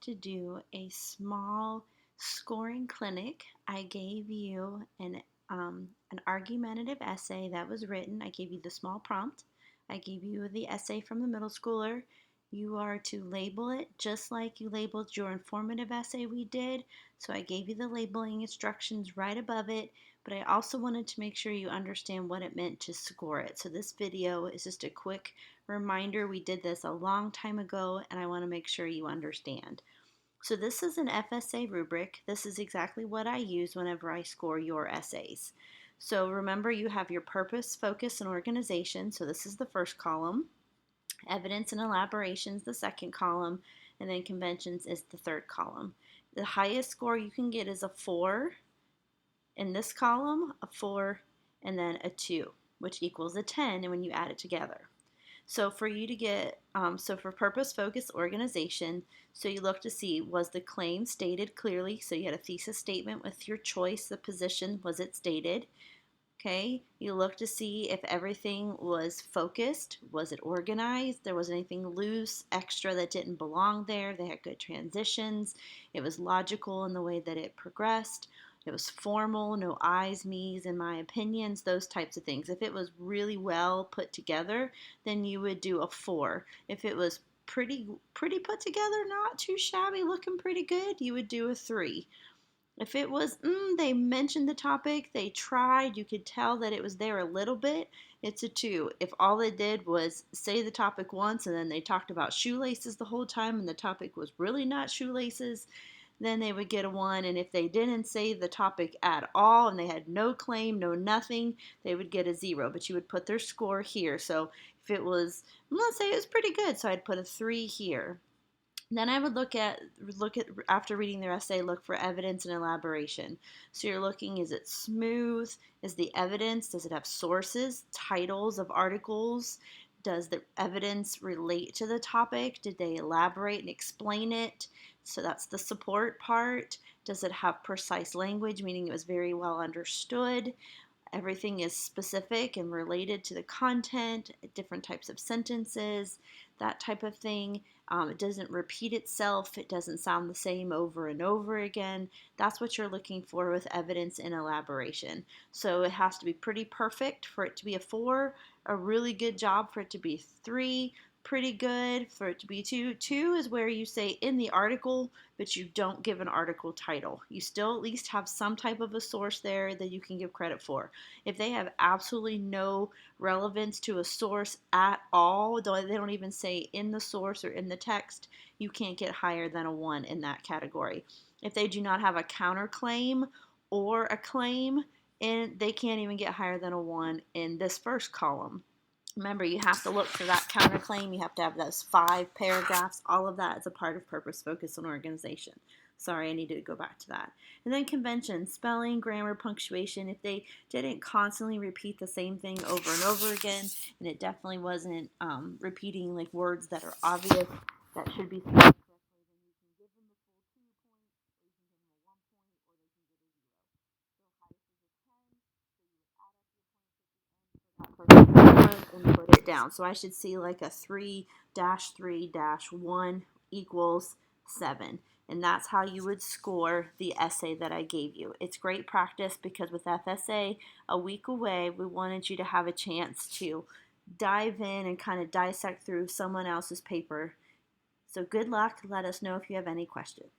to do a small scoring clinic. I gave you an argumentative essay that was written. I gave you the small prompt. I gave you the essay from the middle schooler. You are to label it just like you labeled your informative essay we did. So I gave you the labeling instructions right above it, but I also wanted to make sure you understand what it meant to score it. So this video is just a quick reminder. We did this a long time ago, and I want to make sure you understand. So this is an FSA rubric. This is exactly what I use whenever I score your essays. So remember, you have your purpose, focus, and organization. So this is the first column. Evidence and elaboration is the second column, and then conventions is the third column. The highest score you can get is a 4 in this column, a 4, and then a 2, which equals a 10 and when you add it together. So for you to get, so for purpose, focus, organization, so you look to see, was the claim stated clearly? So you had a thesis statement with your choice, the position, was it stated? Okay, you look to see if everything was focused, was it organized, there wasn't anything loose, extra that didn't belong there, they had good transitions, it was logical in the way that it progressed, it was formal, no I's, me's, and my opinions, those types of things. If it was really well put together, then you would do a 4. If it was pretty put together, not too shabby, looking pretty good, you would do a 3. If it was, they mentioned the topic, they tried, you could tell that it was there a little bit, it's a 2. If all they did was say the topic once and then they talked about shoelaces the whole time and the topic was really not shoelaces, then they would get a 1. And if they didn't say the topic at all and they had no claim, no nothing, they would get a 0. But you would put their score here. So if it was, let's say it was pretty good, so I'd put a 3 here. Then I would look at after reading their essay, look for evidence and elaboration. So you're looking, is it smooth? Is the evidence, does it have sources, titles of articles? Does the evidence relate to the topic? Did they elaborate and explain it? So that's the support part. Does it have precise language, meaning it was very well understood? Everything is specific and related to the content, different types of sentences, that type of thing. It doesn't repeat itself. It doesn't sound the same over and over again. That's what you're looking for with evidence and elaboration. So it has to be pretty perfect for it to be a 4, a really good job for it to be 3, pretty good for it to be 2. 2 is where you say in the article, but you don't give an article title. You still at least have some type of a source there that you can give credit for. If they have absolutely no relevance to a source at all, they don't even say in the source or in the text, you can't get higher than a 1 in that category. If they do not have a counterclaim or a claim, and they can't even get higher than a 1 in this first column. Remember, you have to look for that counterclaim. You have to have those 5 paragraphs. All of that is a part of purpose, focus, and organization. Sorry, I needed to go back to that. And then convention, spelling, grammar, punctuation. If they didn't constantly repeat the same thing over and over again, and it definitely wasn't repeating like words that are obvious that should be spelled correctly, then you can give them the full 2 points, or you can give them a 1 point, or they can get a 0. So highest is a 10, so you would add up your points at the end for that person and put it down. So I should see like a 3-3-1 equals 7. And that's how you would score the essay that I gave you. It's great practice because with FSA a week away, we wanted you to have a chance to dive in and kind of dissect through someone else's paper. So good luck. Let us know if you have any questions.